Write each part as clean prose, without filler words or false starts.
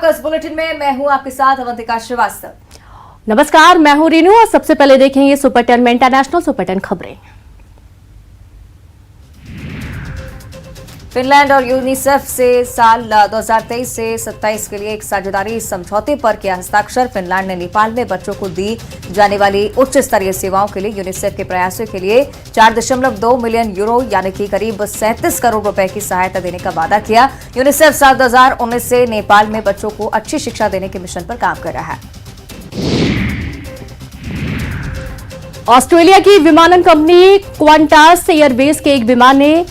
आपका इस बुलेटिन में। मैं हूं आपके साथ अवंतिका श्रीवास्तव। नमस्कार, मैं हूं रीनू और सबसे पहले देखेंगे सुपर 10 में इंटरनेशनल सुपर 10 खबरें। फिनलैंड और यूनिसेफ से साल 2023 से 27 के लिए एक साझेदारी समझौते पर किया हस्ताक्षर। फिनलैंड ने नेपाल में बच्चों को दी जाने वाली उच्च स्तरीय सेवाओं के लिए यूनिसेफ के प्रयासों के लिए 4.2 मिलियन यूरो यानी कि करीब 37 करोड़ रुपए की सहायता देने का वादा किया। यूनिसेफ साल 2019 से नेपाल में बच्चों को अच्छी शिक्षा देने के मिशन पर काम कर रहा है। ऑस्ट्रेलिया की विमानन कंपनी क्वांटास एयरवेज के एक विमान ने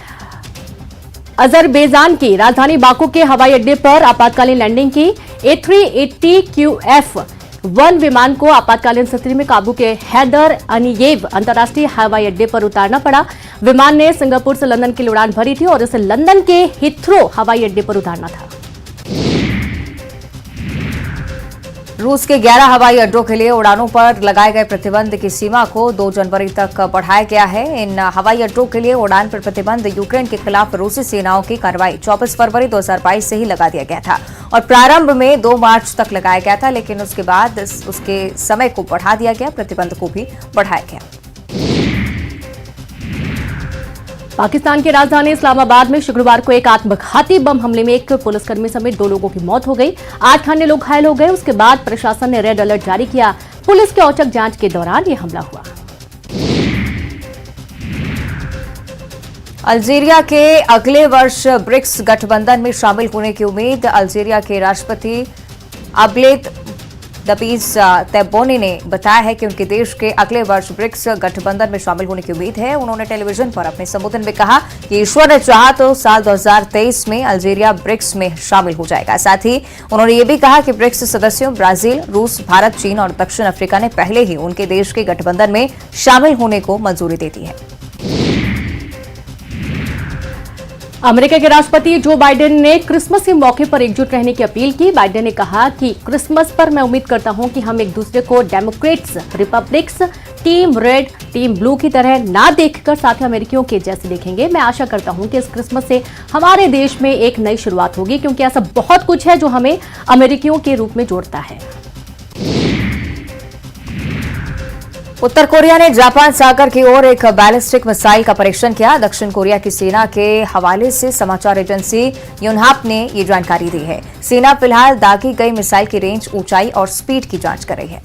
अजरबैजान की राजधानी बाकू के हवाई अड्डे पर आपातकालीन लैंडिंग की। A380QF1 विमान को आपातकालीन स्थिति में काबू के हैदर अनियेव अंतर्राष्ट्रीय हवाई अड्डे पर उतारना पड़ा। विमान ने सिंगापुर से लंदन के लिए उड़ान भरी थी और इसे लंदन के हिथ्रो हवाई अड्डे पर उतारना था। रूस के 11 हवाई अड्डों के लिए उड़ानों पर लगाए गए प्रतिबंध की सीमा को 2 जनवरी तक बढ़ाया गया है। इन हवाई अड्डों के लिए उड़ान पर प्रतिबंध यूक्रेन के खिलाफ रूसी सेनाओं की कार्रवाई 24 फरवरी 2022 से ही लगा दिया गया था और प्रारंभ में 2 मार्च तक लगाया गया था, लेकिन उसके बाद उसके समय को बढ़ा दिया गया, प्रतिबंध को भी बढ़ाया गया। पाकिस्तान की राजधानी इस्लामाबाद में शुक्रवार को एक आत्मघाती बम हमले में एक पुलिसकर्मी समेत 2 लोगों की मौत हो गई। 8 अन्य लोग घायल हो गए। उसके बाद प्रशासन ने रेड अलर्ट जारी किया। पुलिस के औचक जांच के दौरान यह हमला हुआ। अल्जीरिया के अगले वर्ष ब्रिक्स गठबंधन में शामिल होने की उम्मीद। अल्जीरिया के राष्ट्रपति अब्देल दबीज तैब्बोनी ने बताया है कि उनके देश के अगले वर्ष ब्रिक्स गठबंधन में शामिल होने की उम्मीद है। उन्होंने टेलीविजन पर अपने संबोधन में कहा कि ईश्वर ने चाहा तो साल 2023 में अल्जीरिया ब्रिक्स में शामिल हो जाएगा। साथ ही उन्होंने ये भी कहा कि ब्रिक्स सदस्यों ब्राजील, रूस, भारत, चीन और दक्षिण अफ्रीका ने पहले ही उनके देश के गठबंधन में शामिल होने को मंजूरी दे दी है। अमेरिका के राष्ट्रपति जो बाइडेन ने क्रिसमस के मौके पर एकजुट रहने की अपील की। बाइडेन ने कहा कि क्रिसमस पर मैं उम्मीद करता हूं कि हम एक दूसरे को Democrats, republics, team red, team blue की तरह ना देखकर साथ अमेरिकियों के जैसे देखेंगे। मैं आशा करता हूं कि इस क्रिसमस से हमारे देश में एक नई शुरुआत होगी, क्योंकि ऐसा बहुत कुछ है जो हमें अमेरिकियों के रूप में जोड़ता है। उत्तर कोरिया ने जापान सागर की ओर एक बैलिस्टिक मिसाइल का परीक्षण किया। दक्षिण कोरिया की सेना के हवाले से समाचार एजेंसी यूनहाप ने ये जानकारी दी है। सेना फिलहाल दागी गई मिसाइल की रेंज, ऊंचाई और स्पीड की जांच कर रही है।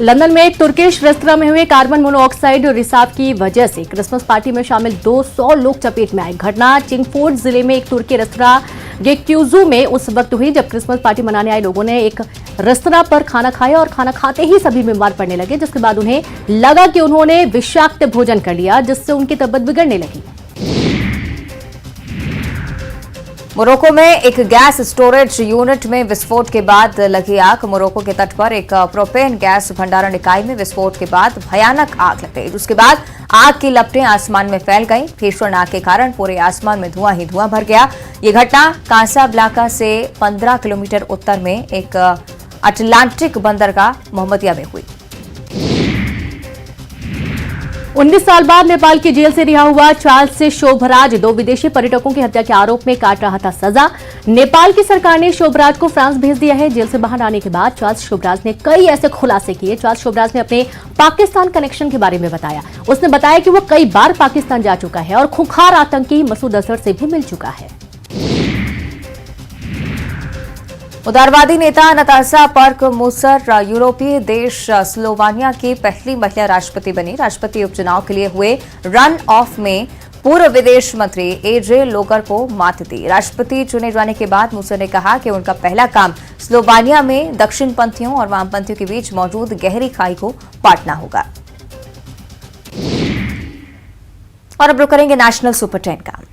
लंदन में एक तुर्किश रेस्तरां में हुए कार्बन मोनोऑक्साइड रिसाव की वजह से क्रिसमस पार्टी में शामिल 200 लोग चपेट में आए। घटना चिंगफोर्ड जिले में एक तुर्की रेस्तरां गेक्ट्यूजू में उस वक्त हुई जब क्रिसमस पार्टी मनाने आए लोगों ने एक रेस्तरां पर खाना खाया और खाना खाते ही सभी बीमार पड़ने लगे, जिसके बाद उन्हें लगा कि उन्होंने विषाक्त भोजन कर लिया, जिससे उनकी तबीयत बिगड़ने लगी। मोरक्को में एक गैस स्टोरेज यूनिट में विस्फोट के बाद लगी आग। मोरक्को के तट पर एक प्रोपेन गैस भंडारण इकाई में विस्फोट के बाद भयानक आग लग गई, जिसके बाद आग की लपटें आसमान में फैल गईं। भीषण आग के कारण पूरे आसमान में धुआं ही धुआं भर गया। ये घटना कासाब्लांका से 15 किलोमीटर उत्तर में एक अटलांटिक बंदरगाह मोहम्मदिया में हुई। 19 साल बाद नेपाल की जेल से रिहा हुआ चार्ल्स शोभराज 2 विदेशी पर्यटकों की हत्या के आरोप में काट रहा था सजा। नेपाल की सरकार ने शोभराज को फ्रांस भेज दिया है। जेल से बाहर आने के बाद चार्ल्स शोभराज ने कई ऐसे खुलासे किए। चार्ल्स शोभराज ने अपने पाकिस्तान कनेक्शन के बारे में बताया। उसने बताया कि वो कई बार पाकिस्तान जा चुका है और खूंखार आतंकी मसूद अजहर से भी मिल चुका है। उदारवादी नेता नताशा पर्क-मूसर यूरोपीय देश स्लोवानिया की पहली महिला राष्ट्रपति बनी। राष्ट्रपति उपचुनाव के लिए हुए रन ऑफ में पूर्व विदेश मंत्री एजे लोगर को मात दी। राष्ट्रपति चुने जाने के बाद मूसर ने कहा कि उनका पहला काम स्लोवानिया में दक्षिणपंथियों और वामपंथियों के बीच मौजूद गहरी खाई को पाटना होगा। और अब रुक करेंगे नेशनल सुपर 10 का।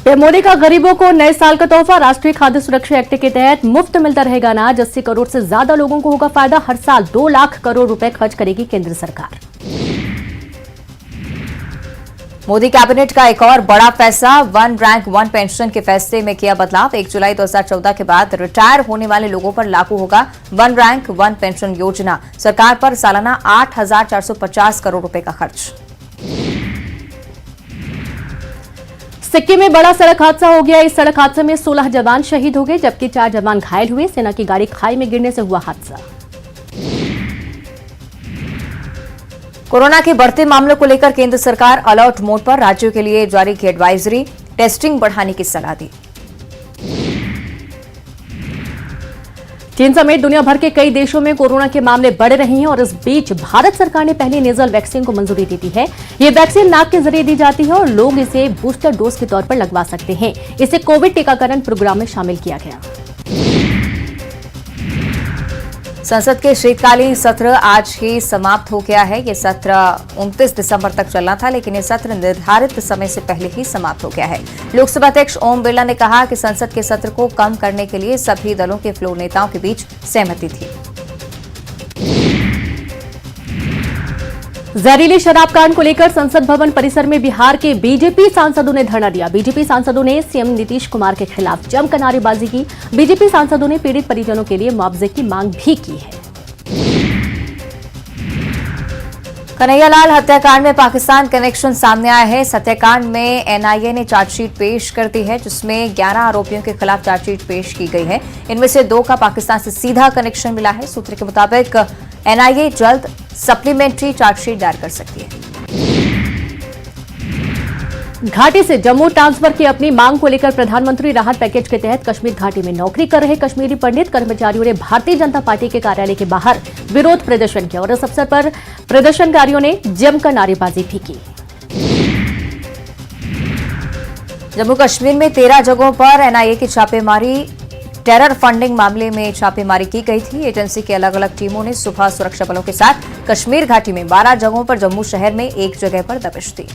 मोदी का गरीबों को नए साल का तोहफा। राष्ट्रीय खाद्य सुरक्षा एक्ट के तहत मुफ्त मिलता रहेगा अनाज। 80 करोड़ से ज्यादा लोगों को होगा फायदा। हर साल 2 लाख करोड़ रुपए खर्च करेगी केंद्र सरकार। मोदी कैबिनेट का एक और बड़ा फैसला, 1 रैंक 1 पेंशन के फैसले में किया बदलाव। 1 जुलाई 2014 के बाद रिटायर होने वाले लोगों पर लागू होगा 1 रैंक 1 पेंशन योजना। सरकार पर सालाना 8,450 करोड़ रुपए का खर्च। सिक्किम में बड़ा सड़क हादसा हो गया। इस सड़क हादसे में 16 जवान शहीद हो गए, जबकि 4 जवान घायल हुए। सेना की गाड़ी खाई में गिरने से हुआ हादसा। कोरोना के बढ़ते मामलों को लेकर केंद्र सरकार अलर्ट मोड पर, राज्यों के लिए जारी की एडवाइजरी, टेस्टिंग बढ़ाने की सलाह दी। चीन समेत दुनिया भर के कई देशों में कोरोना के मामले बढ़ रहे हैं और इस बीच भारत सरकार ने पहली नेजल वैक्सीन को मंजूरी दे दी है। ये वैक्सीन नाक के जरिए दी जाती है और लोग इसे बूस्टर डोज के तौर पर लगवा सकते हैं। इसे कोविड टीकाकरण प्रोग्राम में शामिल किया गया। संसद के शीतकालीन सत्र आज ही समाप्त हो गया है। ये सत्र 29 दिसंबर तक चलना था, लेकिन ये सत्र निर्धारित समय से पहले ही समाप्त हो गया है। लोकसभा अध्यक्ष ओम बिरला ने कहा कि संसद के सत्र को कम करने के लिए सभी दलों के फ्लोर नेताओं के बीच सहमति थी। जहरीली शराब कांड को लेकर संसद भवन परिसर में बिहार के बीजेपी सांसदों ने धरना दिया। बीजेपी सांसदों ने सीएम नीतीश कुमार के खिलाफ जमकर नारेबाजी की। बीजेपी सांसदों ने पीड़ित परिजनों के लिए मुआवजे की मांग भी की है। कन्हैयालाल हत्याकांड में पाकिस्तान कनेक्शन सामने आया है। इस हत्याकांड में एनआईए ने चार्जशीट पेश कर दी है, जिसमें 11 आरोपियों के खिलाफ चार्जशीट पेश की गई है। इनमें से 2 का पाकिस्तान से सीधा कनेक्शन मिला है। सूत्र के मुताबिक एनआईए जल्द सप्लीमेंट्री चार्जशीट दायर कर सकती है। घाटी से जम्मू ट्रांसफर की अपनी मांग को लेकर प्रधानमंत्री राहत पैकेज के तहत कश्मीर घाटी में नौकरी कर रहे कश्मीरी पंडित कर्मचारियों ने भारतीय जनता पार्टी के कार्यालय के बाहर विरोध प्रदर्शन किया और इस अवसर पर प्रदर्शनकारियों ने जमकर नारेबाजी भी की। जम्मू कश्मीर में 13 जगहों पर एनआईए की छापेमारी, टेरर फंडिंग मामले में छापेमारी की गई थी। एजेंसी की अलग अलग टीमों ने सुबह सुरक्षा बलों के साथ कश्मीर घाटी में 12 जगहों पर, जम्मू शहर में 1 जगह पर दबिश दी।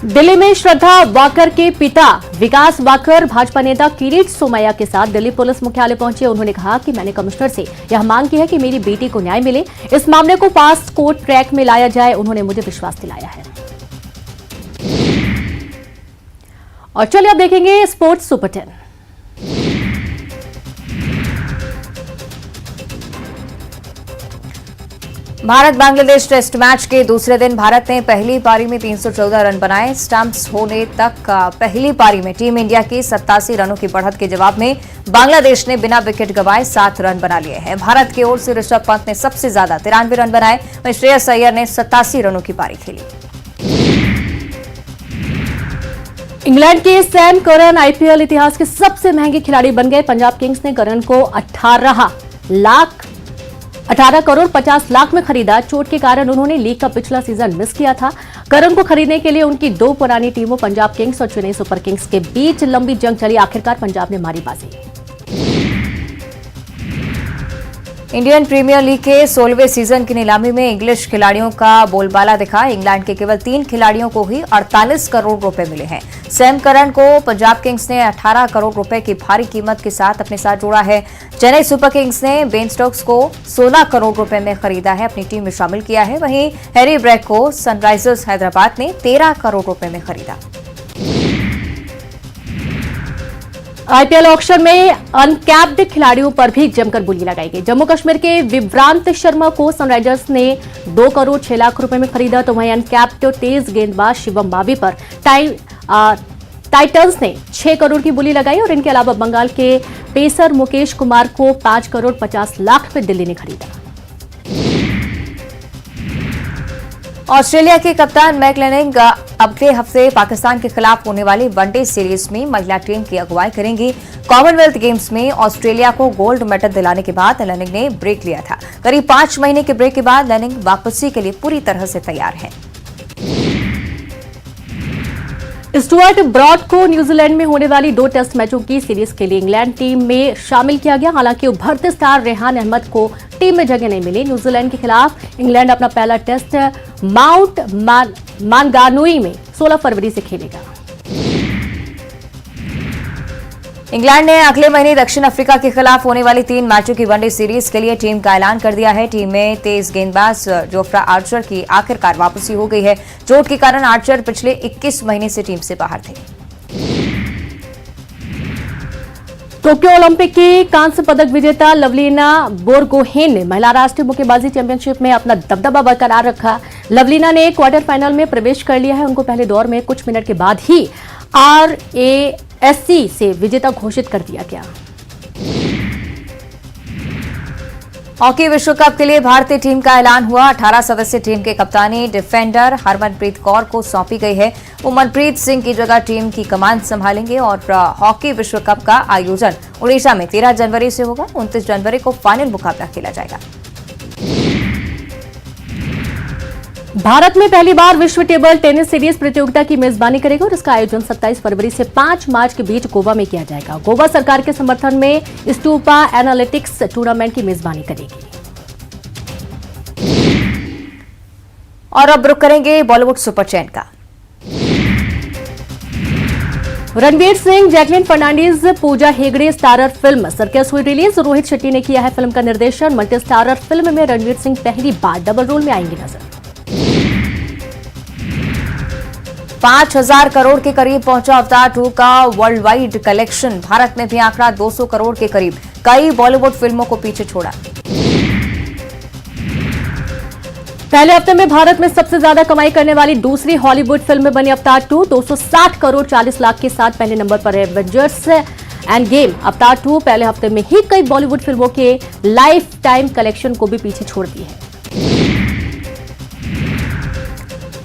दिल्ली में श्रद्धा वाकर के पिता विकास वाकर भाजपा नेता किरीट सोमैया के साथ दिल्ली पुलिस मुख्यालय पहुंचे। उन्होंने कहा कि मैंने कमिश्नर से यह मांग की है कि मेरी बेटी को न्याय मिले, इस मामले को फास्ट कोर्ट ट्रैक में लाया जाए। उन्होंने मुझे विश्वास दिलाया है। और चलिए अब देखेंगे sports super 10। Bharat Bangladesh test match के दूसरे दिन भारत ने पहली पारी में 314 रन बनाए। स्टंप्स होने तक पहली पारी में टीम इंडिया की 87 रनों की बढ़त के जवाब में बांग्लादेश ने बिना विकेट गंवाए 7 रन बना लिए हैं। भारत की ओर से ऋषभ पंत ने सबसे ज्यादा 93 रन बनाए, वहीं श्रेयस अय्यर ने 87 रनों की पारी खेली। इंग्लैंड के सैम करन आईपीएल इतिहास के सबसे महंगे खिलाड़ी बन गए। पंजाब किंग्स ने करन को 18 करोड़ 50 लाख में खरीदा। चोट के कारण उन्होंने लीग का पिछला सीजन मिस किया था। करन को खरीदने के लिए उनकी 2 पुरानी टीमों पंजाब किंग्स और चेन्नई सुपर किंग्स के बीच लंबी जंग चली। आखिरकार पंजाब ने मारी बाजी। इंडियन प्रीमियर लीग के 16वें सीजन की नीलामी में इंग्लिश खिलाड़ियों का बोलबाला दिखा। इंग्लैंड के केवल 3 खिलाड़ियों को ही 48 करोड़ रुपए मिले हैं। सैम करन को पंजाब किंग्स ने 18 करोड़ रुपए की भारी कीमत के साथ अपने साथ जोड़ा है। चेन्नई सुपर किंग्स ने बेन स्टोक्स को 16 करोड़ रुपए में खरीदा है, अपनी टीम में शामिल किया है। वहीं हैरी ब्रैक को सनराइजर्स हैदराबाद ने 13 करोड़ रुपए में खरीदा। आईपीएल ऑक्शन में अनकैप्ड खिलाड़ियों पर भी जमकर बोली लगाई गई। जम्मू कश्मीर के विभ्रांत शर्मा को सनराइजर्स ने 2 करोड़ 6 लाख रुपए में खरीदा, तो वहीं अनकैप्ड तेज गेंदबाज शिवम बावी पर टाइटंस ने 6 करोड़ की बोली लगाई और इनके अलावा बंगाल के पेसर मुकेश कुमार को 5 करोड़ 50 लाख में दिल्ली ने खरीदा। ऑस्ट्रेलिया के कप्तान मैक लेनिंग अगले हफ्ते पाकिस्तान के खिलाफ होने वाली वनडे सीरीज में महिला टीम की अगुवाई करेंगी। कॉमनवेल्थ गेम्स में ऑस्ट्रेलिया को गोल्ड मेडल दिलाने के बाद लेनिंग ने ब्रेक लिया था। करीब 5 महीने के ब्रेक के बाद लेनिंग वापसी के लिए पूरी तरह से तैयार है। स्टुअर्ट ब्रॉड को न्यूजीलैंड में होने वाली 2 टेस्ट मैचों की सीरीज के लिए इंग्लैंड टीम में शामिल किया गया। हालांकि उभरते स्टार रेहान अहमद को टीम में जगह नहीं मिली। न्यूजीलैंड के खिलाफ इंग्लैंड अपना पहला टेस्ट माउंट मानगानुई में 16 फरवरी से खेलेगा। इंग्लैंड ने अगले महीने दक्षिण अफ्रीका के खिलाफ होने वाली 3 मैचों की वनडे सीरीज के लिए टीम का ऐलान कर दिया है। टीम में तेज गेंदबाज जोफ्रा आर्चर की आखिरकार वापसी हो गई है। चोट के कारण आर्चर पिछले 21 महीने से टीम से बाहर थे। टोक्यो ओलंपिक की कांस्य पदक विजेता लवलीना बोरगोहेन ने महिला राष्ट्रीय मुक्केबाजी चैंपियनशिप में अपना दबदबा बरकरार रखा। लवलीना ने क्वार्टर फाइनल में प्रवेश कर लिया है। उनको पहले दौर में कुछ मिनट के बाद ही RASC से विजेता घोषित कर दिया गया। हॉकी विश्व कप के लिए भारतीय टीम का ऐलान हुआ। 18 सदस्यीय टीम के कप्तानी डिफेंडर हरमनप्रीत कौर को सौंपी गई है। वो मनप्रीत सिंह की जगह टीम की कमान संभालेंगे और हॉकी विश्व कप का आयोजन उड़ीसा में 13 जनवरी से होगा। 29 जनवरी को फाइनल मुकाबला खेला जाएगा। भारत में पहली बार विश्व टेबल टेनिस सीरीज प्रतियोगिता की मेजबानी करेगा और इसका आयोजन 27 फरवरी से 5 मार्च के बीच गोवा में किया जाएगा। गोवा सरकार के समर्थन में स्टूपा एनालिटिक्स टूर्नामेंट की मेजबानी करेगी। और अब रुक करेंगे बॉलीवुड सुपर चैन का। Ranveer Singh, Jacqueline Fernandez, Pooja Hegde starrer film circus हुई रिलीज। रोहित शेट्टी ने किया है फिल्म का निर्देशन। मल्टी स्टारर फिल्म में रणवीर सिंह पहली बार डबल रोल में आएंगे नजर। 5000 करोड़ के करीब पहुंचा अवतार 2 का वर्ल्ड वाइड कलेक्शन। भारत में भी आंकड़ा 200 करोड़ के करीब। कई बॉलीवुड फिल्मों को पीछे छोड़ा। पहले हफ्ते में भारत में सबसे ज्यादा कमाई करने वाली दूसरी हॉलीवुड फिल्म में बनी अवतार 2। 260 करोड़ 40 लाख के साथ पहले नंबर पर है एवेंजर्स एंड गेम। अवतार 2 पहले हफ्ते में ही कई बॉलीवुड फिल्मों के लाइफ टाइम कलेक्शन को भी पीछे छोड़ दी है।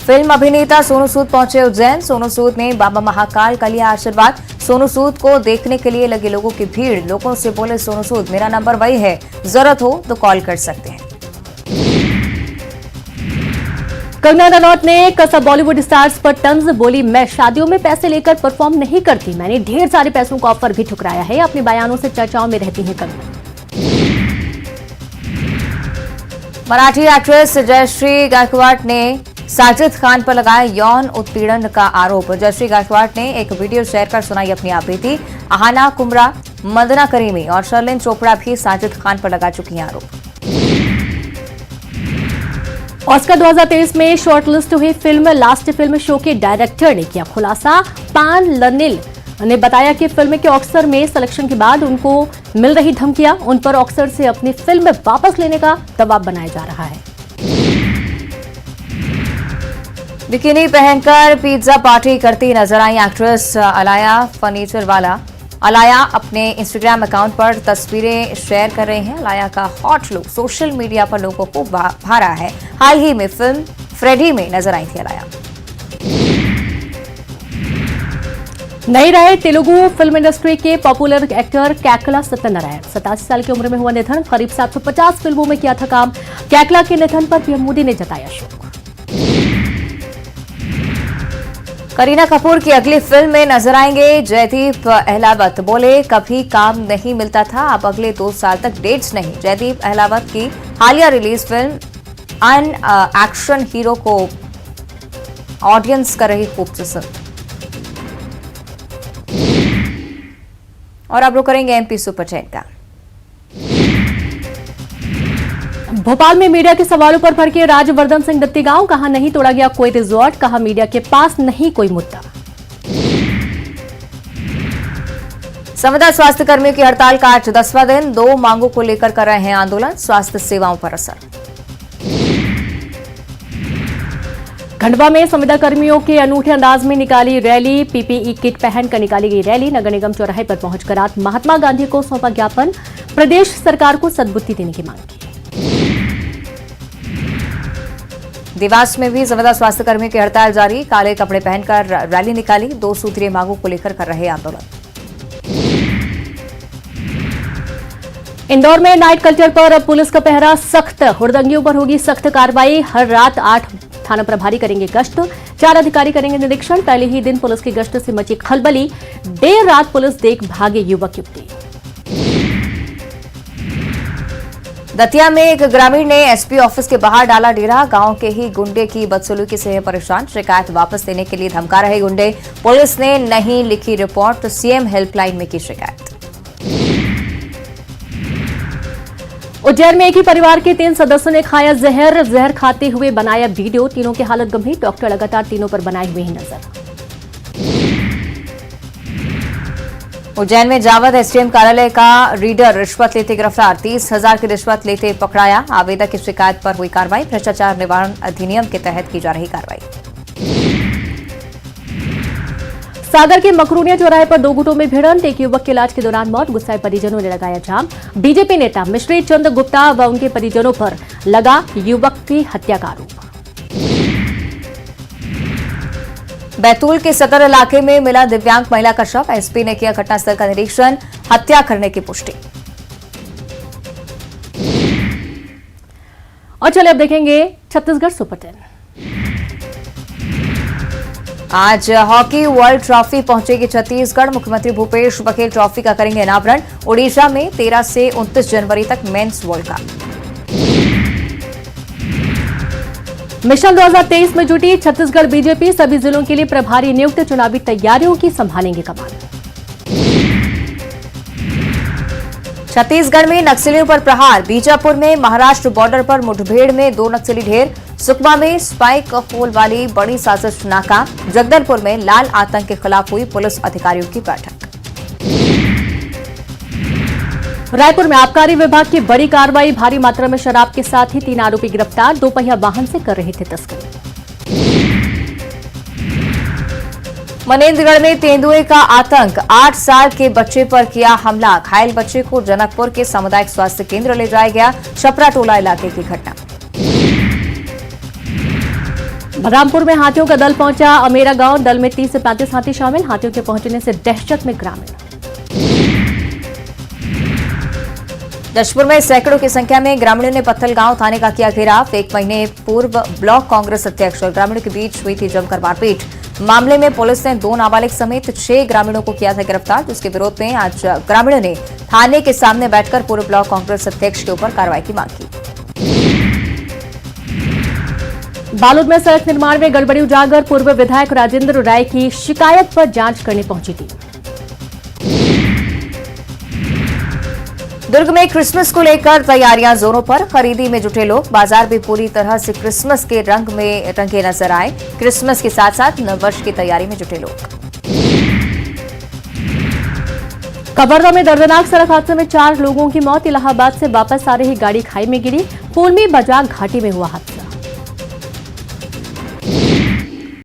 फिल्म अभिनेता सोनू सूद पहुंचे उज्जैन। सोनू सूद ने बाबा महाकाल का लिया आशीर्वाद। सोनू सूद को देखने के लिए लगी लोगों की भीड़। लोगों से बोले सोनू सूद, मेरा नंबर वही है, जरूरत हो तो कॉल कर सकते हैं। कंगना रनौत ने कसा बॉलीवुड स्टार्स पर तंज। बोली, मैं शादियों में पैसे लेकर परफॉर्म नहीं करती, मैंने ढेर सारे पैसों का ऑफर भी ठुकराया है। अपने बयानों से चर्चाओं में रहती हैं कंगना। मराठी एक्ट्रेस जयश्री गायकवाड़ ने साजिद खान पर लगाया यौन उत्पीड़न का आरोप। जयश्री गायकवाड़ ने एक वीडियो शेयर कर सुनाई अपनी आप बीती। अहाना कुमरा, मंदना करीमी और शर्लिन चोपड़ा भी साजिद खान पर लगा चुकी हैं आरोप। ऑस्कर 2023 में शॉर्टलिस्ट हुई फिल्म लास्ट फिल्म शो के डायरेक्टर ने किया खुलासा। पान लनिल ने बताया कि फिल्म के ऑस्कर में सिलेक्शन के बाद उनको मिल रही धमकियां, उन पर ऑस्कर से अपनी फिल्म वापस लेने का दबाव बनाया जा रहा है। बिकिनी पहनकर पिज्जा पार्टी करती नजर आई एक्ट्रेस अलाया फर्नीचर वाला। अलाया अपने इंस्टाग्राम अकाउंट पर तस्वीरें शेयर कर रही हैं। अलाया का हॉट लुक सोशल मीडिया पर लोगों को भा रहा है। हाल ही में फिल्म फ्रेडी में नजर आई थी अलाया। नहीं रहे तेलुगु फिल्म इंडस्ट्री के पॉपुलर एक्टर कैकला सत्यनारायण। 87 साल की उम्र में हुआ निधन। करीब 750 फिल्मों में किया था काम। कैकला के निधन पर पीएम मोदी ने जताया शोक। करीना कपूर की अगली फिल्म में नजर आएंगे जयदीप अहलावत। बोले, कभी काम नहीं मिलता था, अब अगले 2 साल तक डेट्स नहीं। जयदीप अहलावत की हालिया रिलीज फिल्म अन एक्शन हीरो को ऑडियंस कर रही खूब पसंद। और अब रुक करेंगे एमपी सुपर चैन का। भोपाल में मीडिया के सवालों पर भड़के राजवर्धन सिंह दत्तीगांव। कहा, नहीं तोड़ा गया कोई रिजॉर्ट। कहा, मीडिया के पास नहीं कोई मुद्दा। संविदा स्वास्थ्य कर्मियों की हड़ताल का आज 10वां दिन। 2 मांगों को लेकर कर रहे हैं आंदोलन। स्वास्थ्य सेवाओं पर असर। खंडवा में संविदा कर्मियों के अनूठे अंदाज में निकाली रैली। पीपीई किट पहनकर निकाली गई रैली। नगर निगम चौराहे पर पहुंचकर आज महात्मा गांधी को सौंपा ज्ञापन। प्रदेश सरकार को सद्बुद्धि देने की मांग की। देवास में भी संविदा स्वास्थ्य कर्मियों की हड़ताल जारी। काले कपड़े पहनकर रैली निकाली। 2 सूत्रीय मांगों को लेकर कर रहे आंदोलन। इंदौर में नाइट कल्चर पर अब पुलिस का पहरा सख्त। हुड़दंगियों पर होगी सख्त कार्रवाई। हर रात 8 थाना प्रभारी करेंगे गश्त। 4 अधिकारी करेंगे निरीक्षण। पहले ही दिन पुलिस की गश्त से मची खलबली। देर रात पुलिस देख भागे युवक युवती। दतिया में एक ग्रामीण ने एसपी ऑफिस के बाहर डाला डेरा। गांव के ही गुंडे की बदसलूकी से है परेशान। शिकायत वापस देने के लिए धमका रहे गुंडे। पुलिस ने नहीं लिखी रिपोर्ट। सीएम हेल्पलाइन में की शिकायत। उज्जैन में एक ही परिवार के 3 सदस्यों ने खाया जहर। जहर खाते हुए बनाया वीडियो। तीनों की हालत गंभीर। डॉक्टर लगातार तीनों पर बनाए हुए ही नजर। उज्जैन में जावद एसडीएम कार्यालय का रीडर रिश्वत लेते गिरफ्तार, 30,000 की रिश्वत लेते पकड़ाया। आवेदक की शिकायत पर हुई कार्रवाई। भ्रष्टाचार निवारण अधिनियम के तहत की जा रही कार्रवाई। सागर के मकरूनिया चौराहे पर 2 गुटों में भिड़ंत, एक युवक के इलाज के दौरान मौत, गुस्साए परिजनों ने लगाया जाम। बीजेपी नेता मिश्री चंद गुप्ता व उनके परिजनों पर लगा युवक की हत्या का आरोप। बैतूल के सदर इलाके में मिला दिव्यांग महिला का शव, एसपी ने किया घटनास्थल का निरीक्षण, हत्या करने की पुष्टि। और चलिए अब देखेंगे छत्तीसगढ़ सुपर 10। आज हॉकी वर्ल्ड ट्रॉफी पहुंचेगी छत्तीसगढ़। मुख्यमंत्री भूपेश बघेल ट्रॉफी का करेंगे अनावरण। ओडिशा में 13 से 29 जनवरी तक मेंस वर्ल्ड कप। मिशन 2023 में जुटी छत्तीसगढ़ बीजेपी, सभी जिलों के लिए प्रभारी नियुक्त, चुनावी तैयारियों की संभालेंगे कमान। छत्तीसगढ़ में नक्सलियों पर प्रहार, बीजापुर में महाराष्ट्र बॉर्डर पर मुठभेड़ में 2 नक्सली ढेर, सुकमा में स्पाइक होल वाली बड़ी साजिश नाकाम, जगदलपुर में लाल आतंक के खिलाफ हुई पुलिस अधिकारियों की बैठक। रायपुर में आबकारी विभाग की बड़ी कार्रवाई, भारी मात्रा में शराब के साथ ही 3 आरोपी गिरफ्तार, 2 पहिया वाहन से कर रहे थे तस्करी। मनेन्द्रगढ़ में तेंदुए का आतंक, 8 साल के बच्चे पर किया हमला, घायल बच्चे को जनकपुर के सामुदायिक स्वास्थ्य केंद्र ले जाया गया। छपरा टोला इलाके की घटना। बलरामपुर में हाथियों का दल पहुंचा अमेरा गांव, दल में 30 से 35 हाथी शामिल, हाथियों के पहुंचने से दहशत में ग्रामीण। जशपुर में सैकड़ों की संख्या में ग्रामीणों ने पत्थलगांव थाने का किया घेराव। 1 महीने पूर्व ब्लॉक कांग्रेस अध्यक्ष और ग्रामीणों के बीच हुई थी जमकर मारपीट। मामले में पुलिस ने 2 नाबालिग समेत 6 ग्रामीणों को किया था गिरफ्तार, जिसके विरोध में आज ग्रामीणों ने थाने के सामने बैठकर पूर्व ब्लॉक कांग्रेस अध्यक्ष के ऊपर कार्रवाई की मांग की। बालोद में सड़क निर्माण में गड़बड़ी उजागर, पूर्व विधायक राजेंद्र राय की शिकायत पर जांच करने पहुंची टीम। दुर्ग में क्रिसमस को लेकर तैयारियां जोरों पर, खरीदी में जुटे लोग, बाजार भी पूरी तरह से क्रिसमस के रंग में रंगे नजर आए। क्रिसमस के साथ साथ नववर्ष की तैयारी में जुटे लोग। कवर्धा में दर्दनाक सड़क हादसे में 4 लोगों की मौत, इलाहाबाद से वापस आ रही गाड़ी खाई में गिरी, पूर्वी बजाग घाटी में हुआ हादसा।